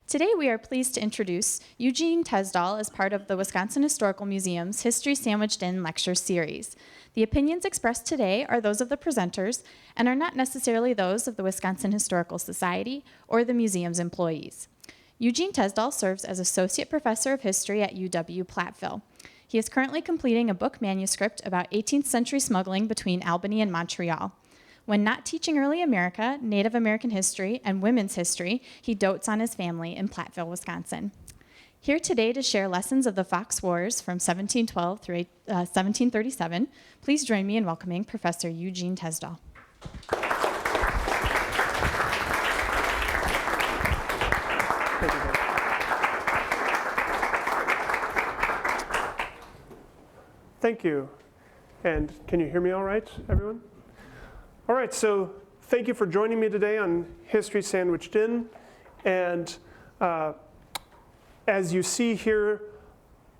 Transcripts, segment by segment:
Today we are pleased to introduce Eugene Tesdahl as part of the Wisconsin Historical Museum's History Sandwiched In lecture series. The opinions expressed today are those of the presenters and are not necessarily those of the Wisconsin Historical Society or the museum's employees. Eugene Tesdahl serves as Associate Professor of History at UW-Platteville. He is currently completing a book manuscript about 18th century smuggling between Albany and Montreal. When not teaching early America, Native American history, and women's history, he dotes on his family in Platteville, Wisconsin. Here today to share lessons of the Fox Wars from 1712 through 1737, please join me in welcoming Professor Eugene Tesdahl. Thank you. And can you hear me all right, everyone? All right, so thank you for joining me today on History Sandwiched In. And as you see here,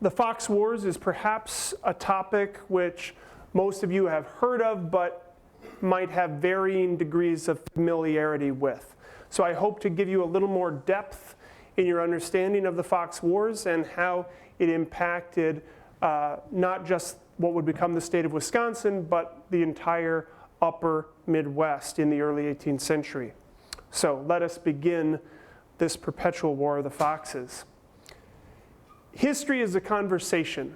the Fox Wars is perhaps a topic which most of you have heard of, but might have varying degrees of familiarity with. So I hope to give you a little more depth in your understanding of the Fox Wars and how it impacted not just what would become the state of Wisconsin, but the entire upper Midwest in the early 18th century. So let us begin this perpetual war of the foxes. History is a conversation,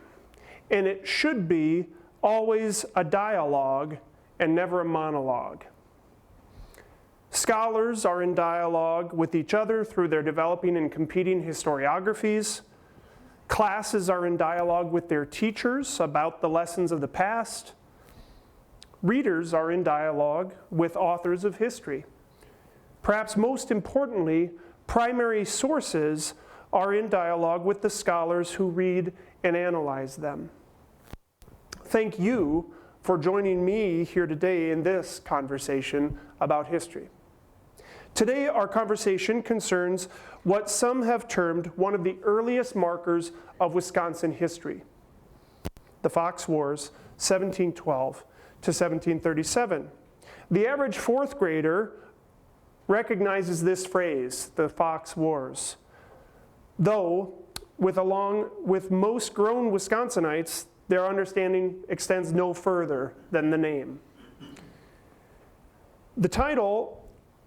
and it should be always a dialogue and never a monologue. Scholars are in dialogue with each other through their developing and competing historiographies. Classes are in dialogue with their teachers about the lessons of the past. Readers are in dialogue with authors of history. Perhaps most importantly, primary sources are in dialogue with the scholars who read and analyze them. Thank you for joining me here today in this conversation about history. Today, our conversation concerns what some have termed one of the earliest markers of Wisconsin history, the Fox Wars, 1712 to 1737. The average fourth grader recognizes this phrase, the Fox Wars, though with most grown Wisconsinites, their understanding extends no further than the name. The title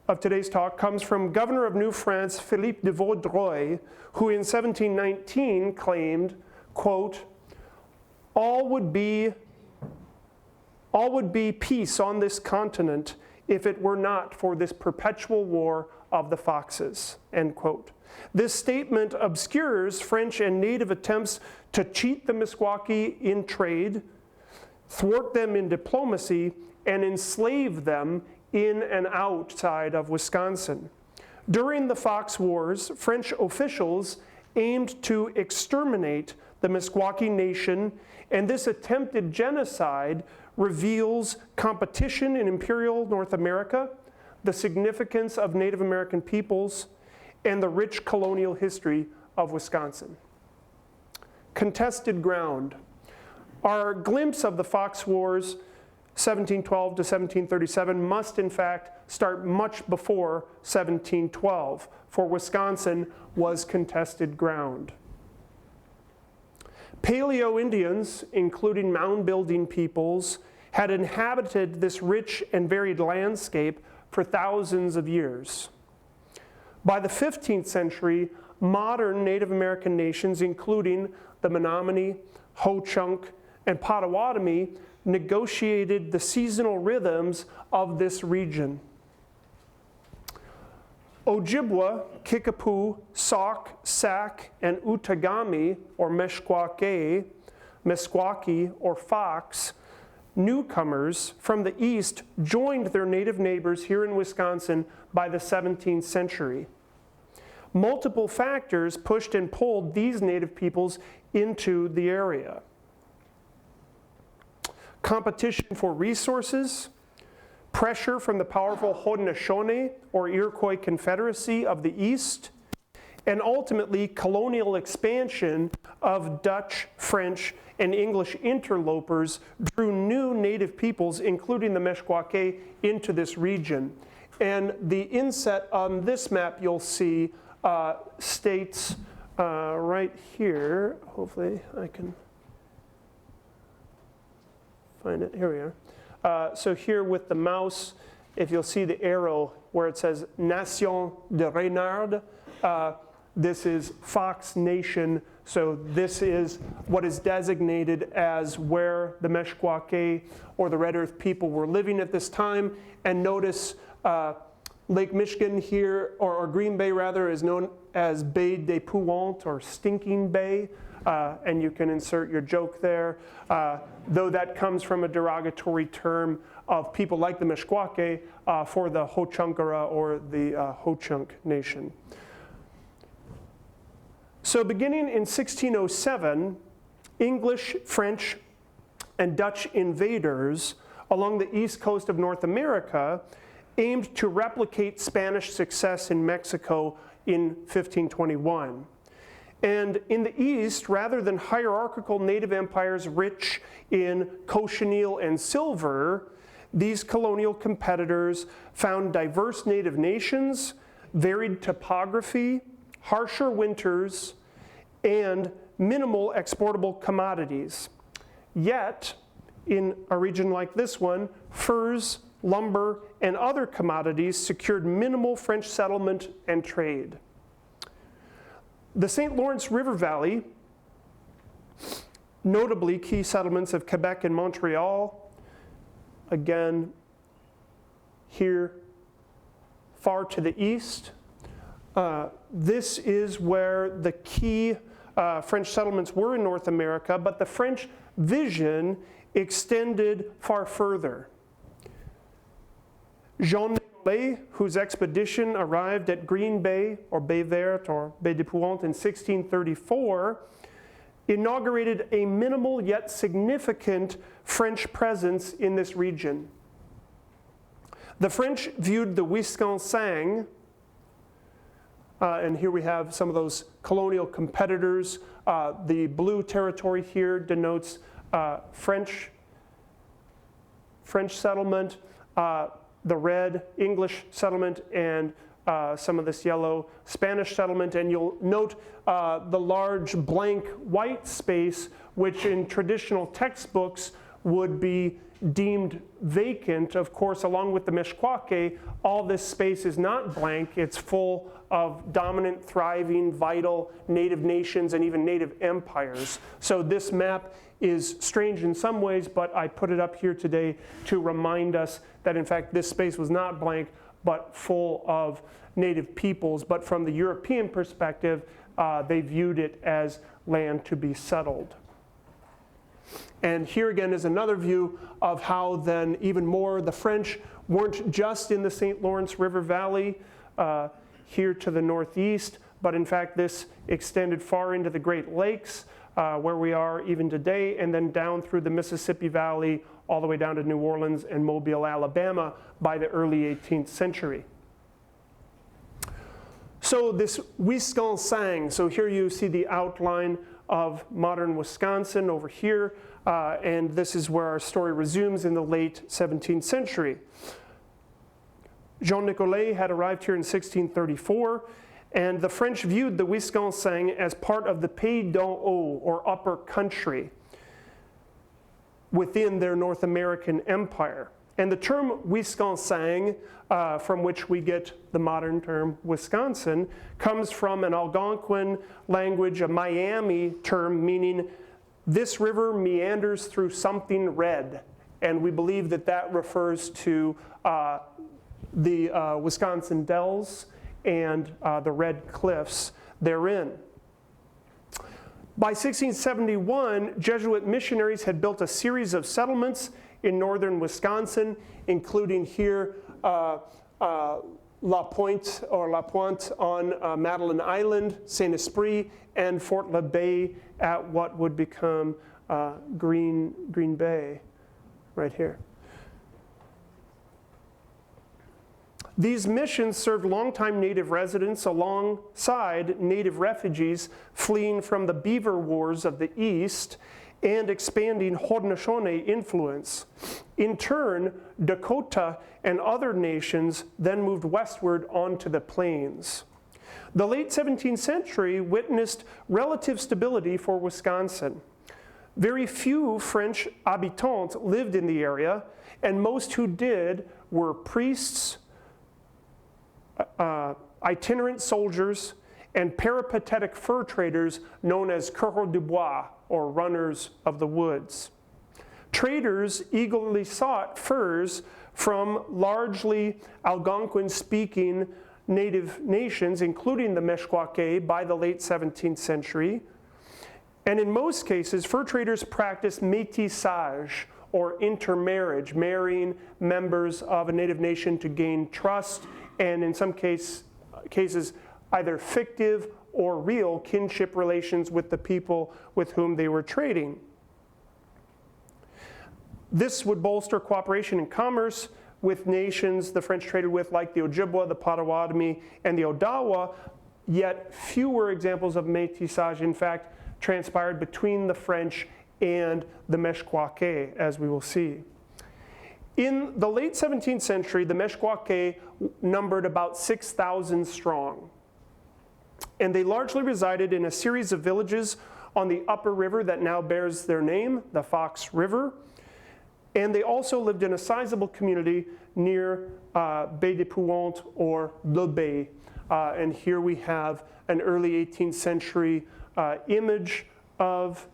of today's talk comes from Governor of New France, Philippe de Vaudreuil, who in 1719 claimed, quote, all would be peace on this continent if it were not for this perpetual war of the foxes, end quote. This statement obscures French and native attempts to cheat the Meskwaki in trade, thwart them in diplomacy, and enslave them in and outside of Wisconsin. During the Fox Wars, French officials aimed to exterminate the Meskwaki nation, and this attempted genocide reveals competition in imperial North America, the significance of Native American peoples, and the rich colonial history of Wisconsin. Contested ground. Our glimpse of the Fox Wars, 1712 to 1737, must in fact start much before 1712, for Wisconsin was contested ground. Paleo-Indians, including mound-building peoples, had inhabited this rich and varied landscape for thousands of years. By the 15th century, modern Native American nations, including the Menominee, Ho-Chunk, and Potawatomi, negotiated the seasonal rhythms of this region. Ojibwa, Kickapoo, Sauk, Sac, and Outagamie, or Meskwaki, or Fox, newcomers from the east joined their native neighbors here in Wisconsin by the 17th century. Multiple factors pushed and pulled these native peoples into the area. Competition for resources, pressure from the powerful Haudenosaunee, or Iroquois Confederacy of the East, and ultimately colonial expansion of Dutch, French, and English interlopers drew new native peoples, including the Meskwaki, into this region. And the inset on this map you'll see states right here, hopefully I can find it, here we are. So here with the mouse, if you'll see the arrow where it says Nation de Renard, this is Fox Nation. So this is what is designated as where the Meskwaki or the Red Earth people were living at this time. And notice Lake Michigan here, or Green Bay rather, is known as Baie des Puants, or Stinking Bay. And you can insert your joke there, though that comes from a derogatory term of people like the Meskwaki for the Ho-Chunk-Ara or the Ho-Chunk Nation. So beginning in 1607, English, French, and Dutch invaders along the east coast of North America aimed to replicate Spanish success in Mexico in 1521. And in the East, rather than hierarchical native empires rich in cochineal and silver, these colonial competitors found diverse native nations, varied topography, harsher winters, and minimal exportable commodities. Yet, in a region like this one, furs, lumber, and other commodities secured minimal French settlement and trade. The St. Lawrence River Valley, notably key settlements of Quebec and Montreal, again here far to the east, this is where the key French settlements were in North America, but the French vision extended far further. Jean Nicolet, whose expedition arrived at Green Bay, or Baie Verte, or Baie des Puants in 1634, inaugurated a minimal yet significant French presence in this region. The French viewed the Wisconsin, and here we have some of those colonial competitors. The blue territory here denotes French settlement, the red English settlement, and some of this yellow Spanish settlement. And you'll note the large blank white space, which in traditional textbooks would be deemed vacant. Of course, along with the Meskwaki, all this space is not blank. It's full of dominant, thriving, vital native nations and even native empires. So this map is strange in some ways, but I put it up here today to remind us that in fact this space was not blank, but full of native peoples. But from the European perspective, they viewed it as land to be settled. And here again is another view of how then even more the French weren't just in the St. Lawrence River Valley here to the northeast, but in fact this extended far into the Great Lakes where we are even today, and then down through the Mississippi Valley all the way down to New Orleans and Mobile, Alabama by the early 18th century. So this Wisconsin, so here you see the outline of modern Wisconsin over here, and this is where our story resumes in the late 17th century. Jean Nicolet had arrived here in 1634, and the French viewed the Wisconsin as part of the Pays d'en Haut, or upper country, within their North American empire. And the term Wisconsin, from which we get the modern term Wisconsin, comes from an Algonquin language, a Miami term meaning this river meanders through something red. And we believe that that refers to the Wisconsin Dells and the red cliffs therein. By 1671, Jesuit missionaries had built a series of settlements in northern Wisconsin, including here La Pointe on Madeline Island, Saint Esprit, and Fort l'Abbé at what would become Green Bay, right here. These missions served longtime native residents alongside native refugees fleeing from the beaver wars of the East and expanding Haudenosaunee influence. In turn, Dakota and other nations then moved westward onto the plains. The late 17th century witnessed relative stability for Wisconsin. Very few French habitants lived in the area, and most who did were priests, itinerant soldiers, and peripatetic fur traders known as coureurs du bois, or runners of the woods. Traders eagerly sought furs from largely Algonquin-speaking native nations, including the Meskwaki, by the late 17th century. And in most cases, fur traders practiced métissage, or intermarriage, marrying members of a native nation to gain trust, and in some cases, either fictive or real kinship relations with the people with whom they were trading. This would bolster cooperation in commerce with nations the French traded with, like the Ojibwa, the Potawatomi, and the Odawa, yet fewer examples of métissage, in fact, transpired between the French and the Meskwaki, as we will see. In the late 17th century, the Meskwaki numbered about 6,000 strong. And they largely resided in a series of villages on the upper river that now bears their name, the Fox River. And they also lived in a sizable community near Baie des Pouantes, or Le Bay. And here we have an early 18th century image of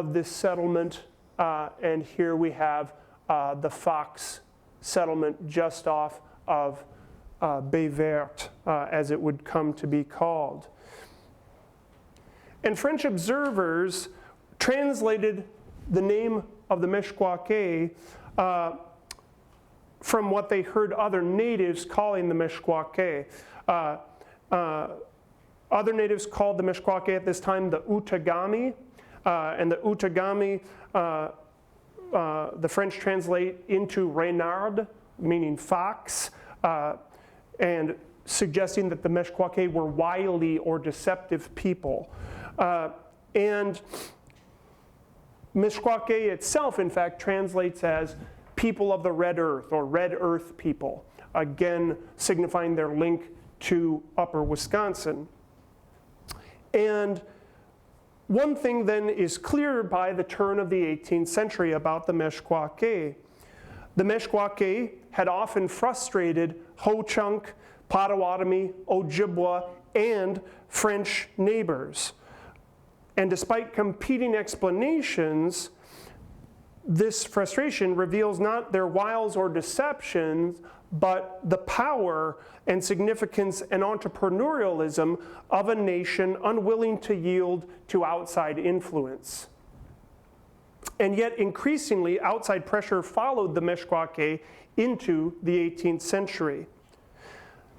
this settlement. And here we have the Fox settlement just off of Baie Verte, as it would come to be called. And French observers translated the name of the Meskwaki from what they heard other natives calling the Meskwaki. Other natives called the Meskwaki at this time the Outagamie, and the Outagamie the French translate into renard, meaning fox, and suggesting that the Meskwaki were wily or deceptive people. And Meskwaki itself, in fact, translates as people of the red earth, or red earth people, again signifying their link to upper Wisconsin. And one thing then is clear by the turn of the 18th century about the Meskwaki. The Meskwaki had often frustrated Ho-Chunk, Potawatomi, Ojibwa, and French neighbors. And despite competing explanations, this frustration reveals not their wiles or deceptions, but the power and significance and entrepreneurialism of a nation unwilling to yield to outside influence. And yet, increasingly, outside pressure followed the Meskwaki into the 18th century.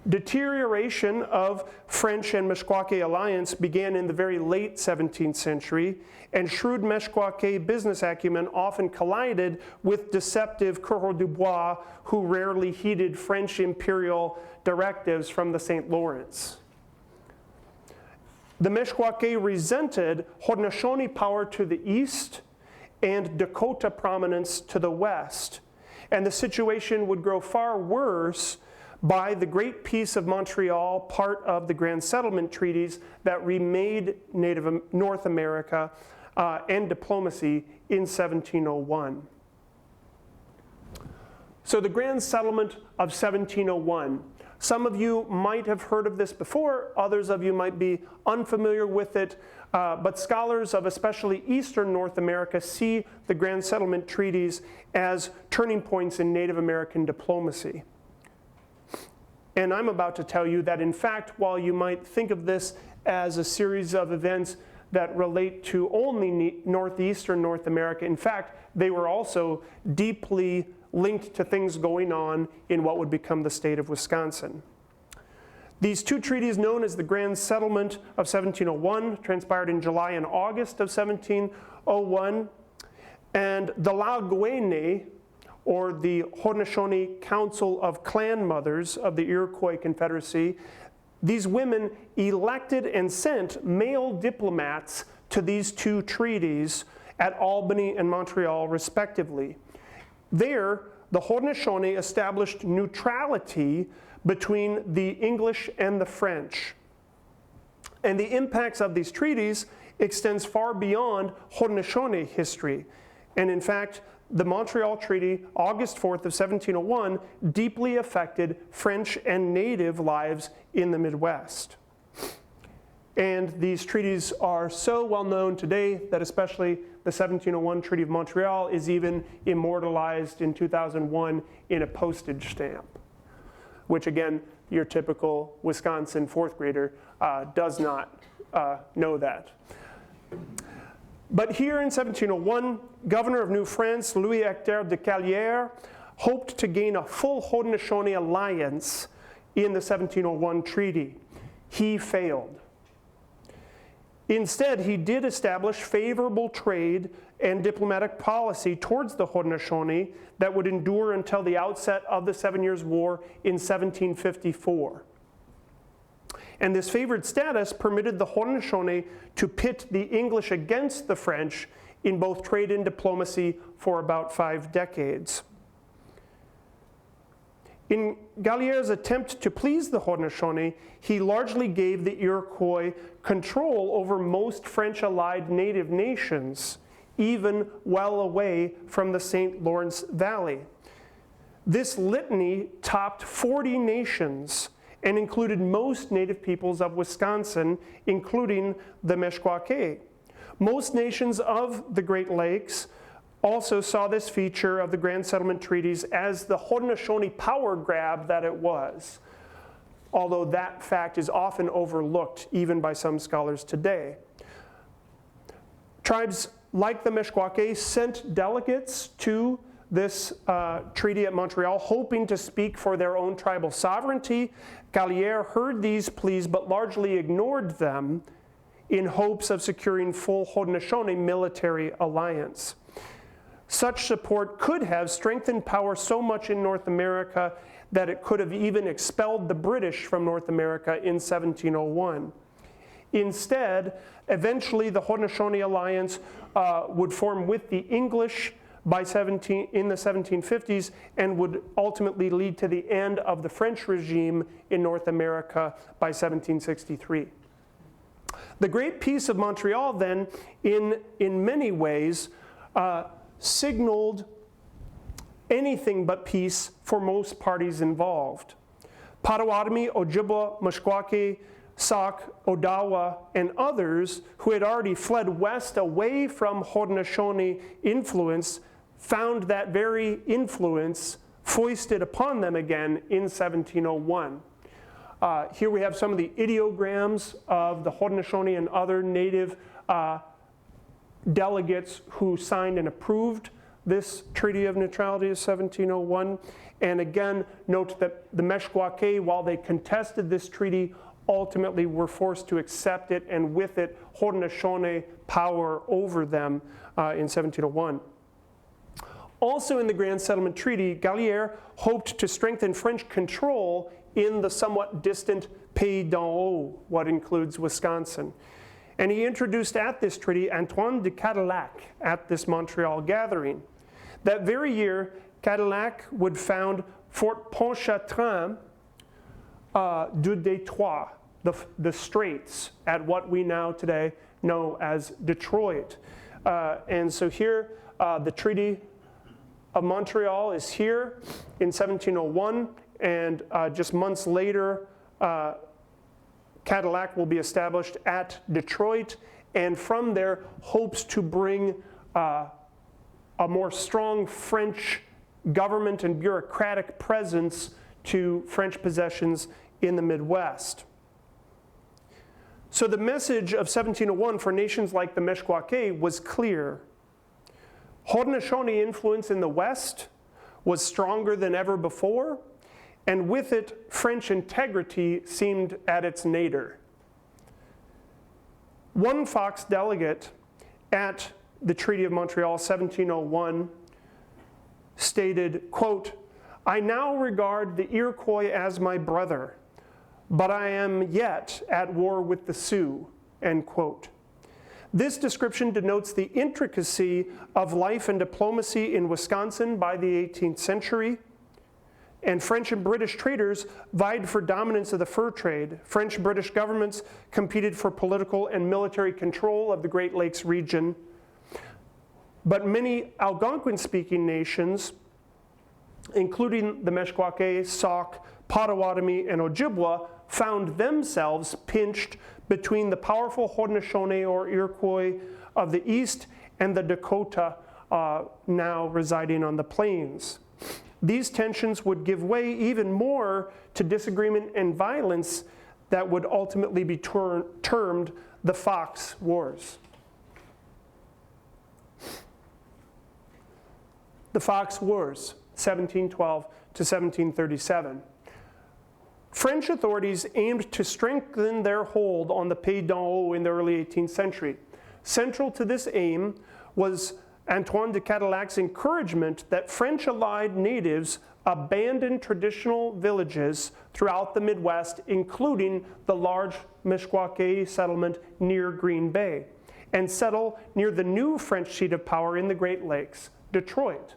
Deterioration of French and Meskwaki alliance began in the very late 17th century, and shrewd Meskwaki business acumen often collided with deceptive coureurs du bois who rarely heeded French imperial directives from the St. Lawrence. The Meskwaki resented Haudenosaunee power to the east and Dakota prominence to the west, and the situation would grow far worse by the Great Peace of Montreal, part of the Grand Settlement Treaties that remade North America and diplomacy in 1701. So the Grand Settlement of 1701. Some of you might have heard of this before, others of you might be unfamiliar with it, but scholars of especially Eastern North America see the Grand Settlement Treaties as turning points in Native American diplomacy. And I'm about to tell you that, in fact, while you might think of this as a series of events that relate to only northeastern North America, in fact, they were also deeply linked to things going on in what would become the state of Wisconsin. These two treaties, known as the Grand Settlement of 1701, transpired in July and August of 1701, and the Laguene, or the Haudenosaunee Council of Clan Mothers of the Iroquois Confederacy, these women elected and sent male diplomats to these two treaties at Albany and Montreal, respectively. There, the Haudenosaunee established neutrality between the English and the French. And the impacts of these treaties extends far beyond Haudenosaunee history. And in fact, the Montreal Treaty, August 4th of 1701, deeply affected French and Native lives in the Midwest. And these treaties are so well known today that especially the 1701 Treaty of Montreal is even immortalized in 2001 in a postage stamp, which again, your typical Wisconsin fourth grader does not know that. But here in 1701, Governor of New France, Louis Hector de Calière, hoped to gain a full Haudenosaunee alliance in the 1701 treaty. He failed. Instead, he did establish favorable trade and diplomatic policy towards the Haudenosaunee that would endure until the outset of the 7 Years' War in 1754. And this favored status permitted the Haudenosaunee to pit the English against the French in both trade and diplomacy for about 5 decades. In Calière's attempt to please the Haudenosaunee, he largely gave the Iroquois control over most French-allied native nations, even well away from the St. Lawrence Valley. This litany topped 40 nations and included most native peoples of Wisconsin, including the Meskwaki. Most nations of the Great Lakes also saw this feature of the Grand Settlement Treaties as the Haudenosaunee power grab that it was, although that fact is often overlooked even by some scholars today. Tribes like the Meskwaki sent delegates to this treaty at Montreal, hoping to speak for their own tribal sovereignty. Calière heard these pleas but largely ignored them in hopes of securing full Haudenosaunee military alliance. Such support could have strengthened power so much in North America that it could have even expelled the British from North America in 1701. Instead, eventually the Haudenosaunee alliance would form with the English in the 1750s and would ultimately lead to the end of the French regime in North America by 1763. The Great Peace of Montreal then, in many ways, signaled anything but peace for most parties involved. Potawatomi, Ojibwa, Meskwaki, Sauk, Odawa, and others who had already fled west away from Haudenosaunee influence found that very influence foisted upon them again in 1701. Here we have some of the ideograms of the Haudenosaunee and other native delegates who signed and approved this Treaty of Neutrality of 1701. And again, note that the Meskwaki, while they contested this treaty, ultimately were forced to accept it, and with it, Haudenosaunee power over them in 1701. Also in the Grand Settlement Treaty, Calière hoped to strengthen French control in the somewhat distant Pays d'en Haut, what includes Wisconsin. And he introduced at this treaty Antoine de Cadillac at this Montreal gathering. That very year, Cadillac would found Fort Pontchartrain du Détroit, the Straits, at what we now today know as Detroit. And so here, the Treaty of Montreal is here in 1701, and just months later, Cadillac will be established at Detroit, and from there hopes to bring a more strong French government and bureaucratic presence to French possessions in the Midwest. So the message of 1701 for nations like the Meskwaki was clear. Haudenosaunee influence in the West was stronger than ever before, and with it, French integrity seemed at its nadir. One Fox delegate at the Treaty of Montreal, 1701, stated, quote, "I now regard the Iroquois as my brother, but I am yet at war with the Sioux," end quote. This description denotes the intricacy of life and diplomacy in Wisconsin by the 18th century. and French and British traders vied for dominance of the fur trade. French and British governments competed for political and military control of the Great Lakes region. But many Algonquin-speaking nations, including the Meskwaki, Sauk, Potawatomi, and Ojibwa, found themselves pinched between the powerful Haudenosaunee or Iroquois of the east and the Dakota now residing on the plains. These tensions would give way even more to disagreement and violence that would ultimately be termed the Fox Wars. The Fox Wars, 1712 to 1737. French authorities aimed to strengthen their hold on the Pays d'en Haut in the early 18th century. Central to this aim was Antoine de Cadillac's encouragement that French-allied natives abandon traditional villages throughout the Midwest, including the large Meskwaki settlement near Green Bay, and settle near the new French seat of power in the Great Lakes, Detroit.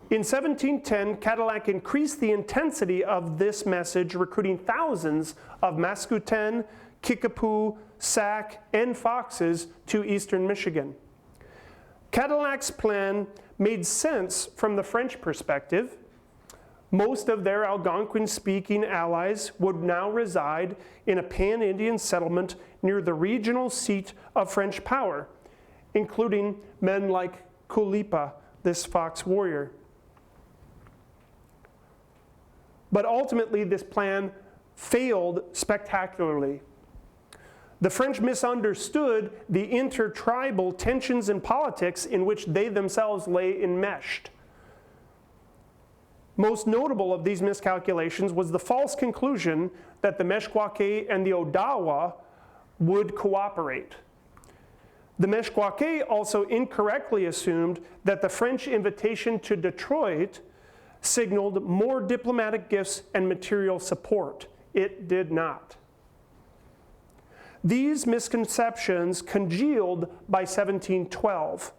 In 1710, Cadillac increased the intensity of this message, recruiting thousands of Mascouten, Kickapoo, Sac, and Foxes to eastern Michigan. Cadillac's plan made sense from the French perspective. Most of their Algonquin-speaking allies would now reside in a pan-Indian settlement near the regional seat of French power, including men like Kulipa, this fox warrior. But ultimately, this plan failed spectacularly. The French misunderstood the intertribal tensions in politics in which they themselves lay enmeshed. Most notable of these miscalculations was the false conclusion that the Meskwaki and the Odawa would cooperate. The Meskwaki also incorrectly assumed that the French invitation to Detroit signaled more diplomatic gifts and material support. It did not. These misconceptions congealed by 1712.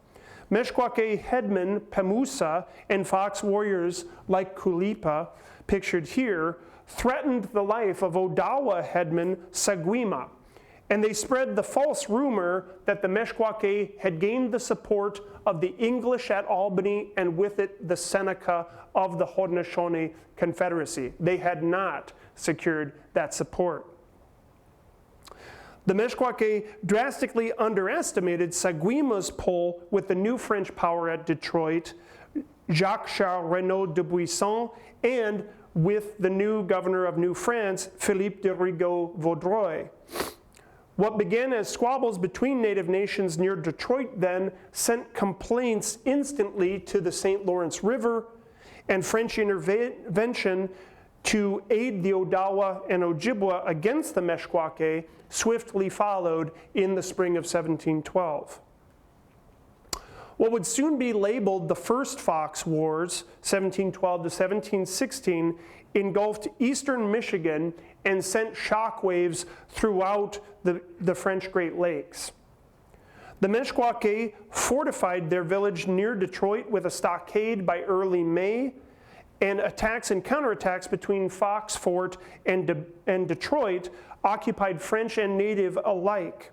Meskwaki headman Pamusa and fox warriors like Kulipa, pictured here, threatened the life of Odawa headman Saguima, and they spread the false rumor that the Meskwaki had gained the support of the English at Albany and with it the Seneca of the Haudenosaunee Confederacy. They had not secured that support. The Meskwaki drastically underestimated Saguima's pull with the new French power at Detroit, Jacques-Charles Renaud de Buisson, and with the new governor of New France, Philippe de Rigaud-Vaudreuil. What began as squabbles between native nations near Detroit then sent complaints instantly to the St. Lawrence River, and French intervention to aid the Odawa and Ojibwa against the Meskwaki swiftly followed in the spring of 1712. What would soon be labeled the First Fox Wars, 1712 to 1716, engulfed eastern Michigan and sent shockwaves throughout the French Great Lakes. The Meskwaki fortified their village near Detroit with a stockade by early May, and attacks and counterattacks between Fox Fort and Detroit occupied French and native alike.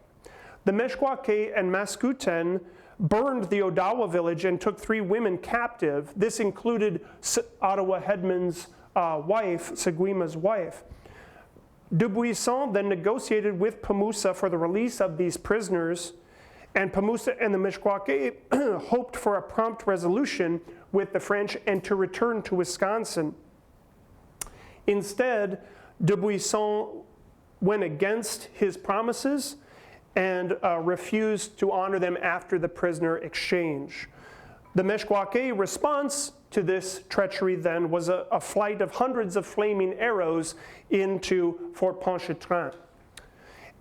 The Meskwaki and Mascouten burned the Odawa village and took 3 women captive. This included Ottawa headman's wife, Saguima's wife. Dubuisson then negotiated with Pamusa for the release of these prisoners, and Pamusa and the Meskwaki hoped for a prompt resolution with the French and to return to Wisconsin. Instead, Dubuisson went against his promises and refused to honor them after the prisoner exchange. The Meskwaki response to this treachery then was a flight of hundreds of flaming arrows into Fort Pontchartrain.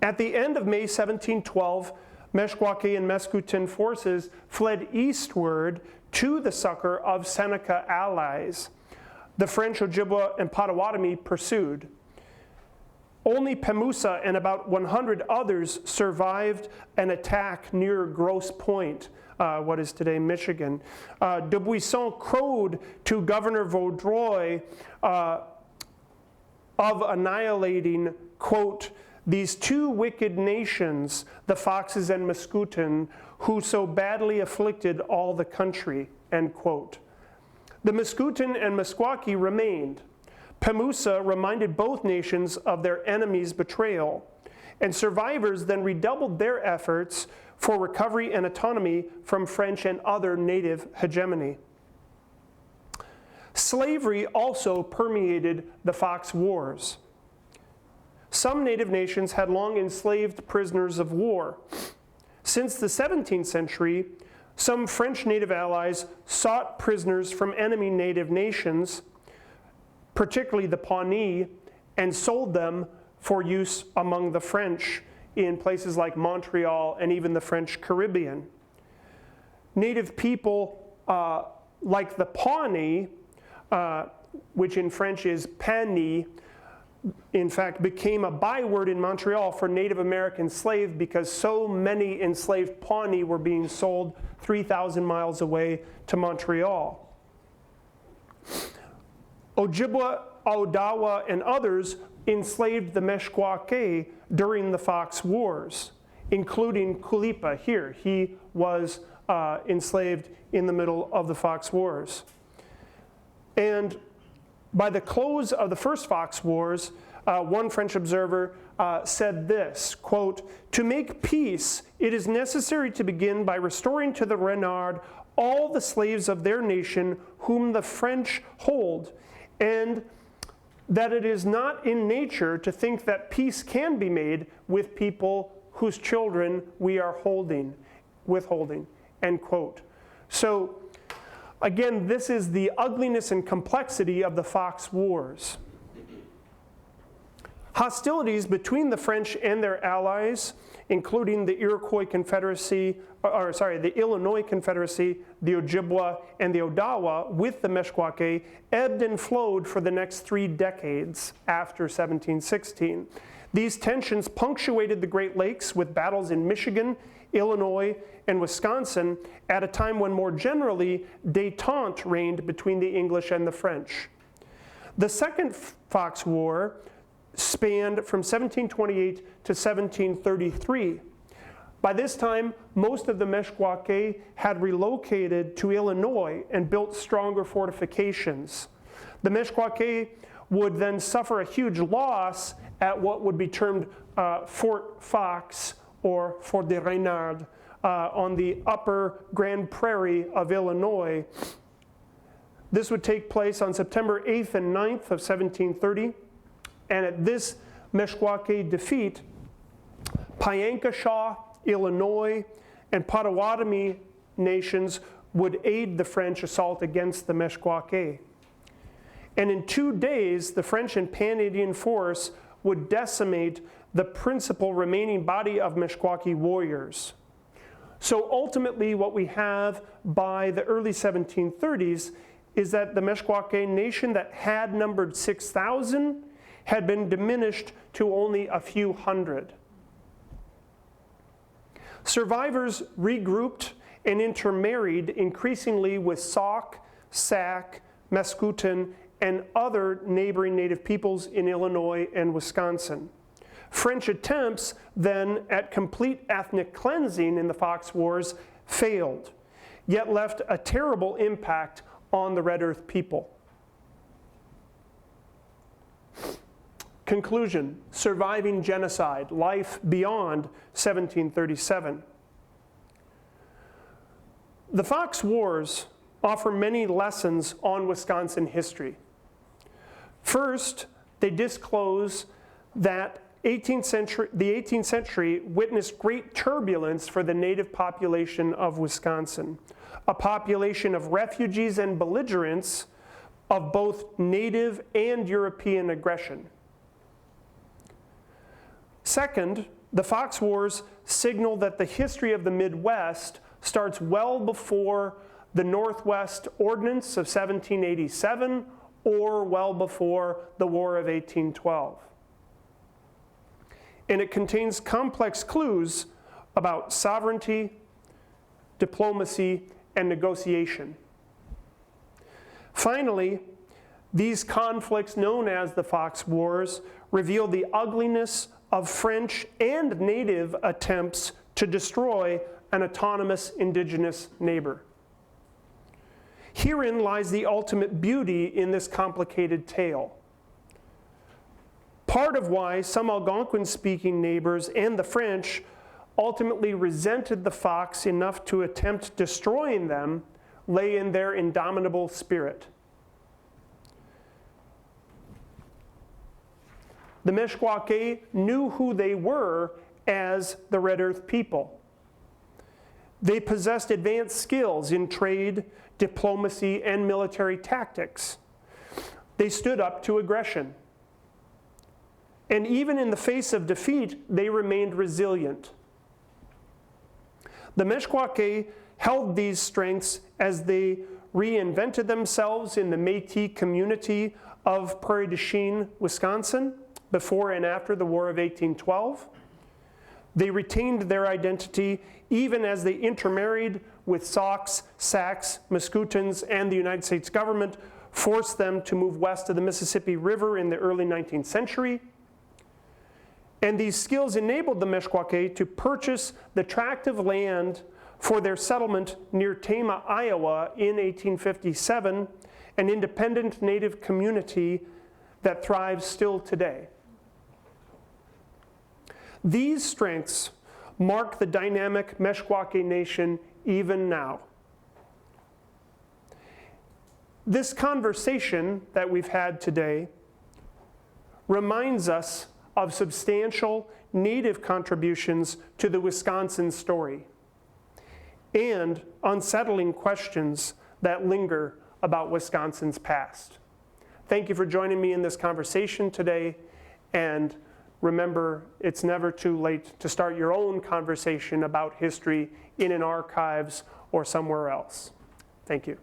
At the end of May 1712, Meskwaki and Mascouten forces fled eastward to the succor of Seneca allies. The French, Ojibwa, and Potawatomi pursued. Only Pemusa and about 100 others survived an attack near Grosse Pointe, what is today Michigan. Dubuisson crowed to Governor Vaudreuil of annihilating, quote, these two wicked nations, the Foxes and Mascoutin, who so badly afflicted all the country, end quote. The Mascoutin and Meskwaki remained. Pemusa reminded both nations of their enemies' betrayal, and survivors then redoubled their efforts for recovery and autonomy from French and other native hegemony. Slavery also permeated the Fox Wars. Some native nations had long enslaved prisoners of war. Since the 17th century, some French native allies sought prisoners from enemy native nations, particularly the Pawnee, and sold them for use among the French in places like Montreal and even the French Caribbean. Native people like the Pawnee, which in French is Pani, in fact became a byword in Montreal for Native American slave because so many enslaved Pawnee were being sold 3,000 miles away to Montreal. Ojibwa, Odawa, and others enslaved the Meskwaki during the Fox Wars, including Kulipa here. He was enslaved in the middle of the Fox Wars. And by the close of the first Fox Wars, one French observer said this, quote, to make peace, it is necessary to begin by restoring to the Renard all the slaves of their nation whom the French hold, and that it is not in nature to think that peace can be made with people whose children we are withholding, end quote. So again, this is the ugliness and complexity of the Fox Wars. Hostilities between the French and their allies, including the Illinois Confederacy, the Ojibwa, and the Odawa with the Meskwaki, ebbed and flowed for the next 3 decades after 1716. These tensions punctuated the Great Lakes with battles in Michigan, Illinois, and Wisconsin at a time when more generally détente reigned between the English and the French. The Second Fox War spanned from 1728 to 1733. By this time, most of the Meskwaki had relocated to Illinois and built stronger fortifications. The Meskwaki would then suffer a huge loss at what would be termed Fort Fox or Fort des Renards on the upper Grand Prairie of Illinois. This would take place on September 8th and 9th of 1730. And at this Meskwaki defeat, Piankashaw, Illinois, and Potawatomi nations would aid the French assault against the Meskwaki. And in 2 days, the French and Pan-Indian force would decimate the principal remaining body of Meskwaki warriors. So ultimately, what we have by the early 1730s is that the Meskwaki nation that had numbered 6,000 had been diminished to only a few hundred. Survivors regrouped and intermarried increasingly with Sauk, Sac, Mascoutin, and other neighboring native peoples in Illinois and Wisconsin. French attempts then at complete ethnic cleansing in the Fox Wars failed, yet left a terrible impact on the Red Earth people. Conclusion: surviving genocide, life beyond 1737. The Fox Wars offer many lessons on Wisconsin history. First, they disclose that the 18th century witnessed great turbulence for the native population of Wisconsin, a population of refugees and belligerents of both native and European aggression. Second, the Fox Wars signal that the history of the Midwest starts well before the Northwest Ordinance of 1787 or well before the War of 1812. and it contains complex clues about sovereignty, diplomacy, and negotiation. Finally, these conflicts, known as the Fox Wars, reveal the ugliness of French and native attempts to destroy an autonomous indigenous neighbor. Herein lies the ultimate beauty in this complicated tale. Part of why some Algonquin-speaking neighbors and the French ultimately resented the Fox enough to attempt destroying them lay in their indomitable spirit. The Meskwaki knew who they were as the Red Earth people. They possessed advanced skills in trade, diplomacy, and military tactics. They stood up to aggression. And even in the face of defeat, they remained resilient. The Meskwaki held these strengths as they reinvented themselves in the Métis community of Prairie du Chien, Wisconsin, before and after the War of 1812. They retained their identity even as they intermarried with Sacs, Maskoutens, and the United States government forced them to move west of the Mississippi River in the early 19th century. And these skills enabled the Meskwaki to purchase the tract of land for their settlement near Tama, Iowa in 1857, an independent native community that thrives still today. These strengths mark the dynamic Meskwaki nation even now. This conversation that we've had today reminds us of substantial native contributions to the Wisconsin story and unsettling questions that linger about Wisconsin's past. Thank you for joining me in this conversation today, and remember, it's never too late to start your own conversation about history in an archives or somewhere else. Thank you.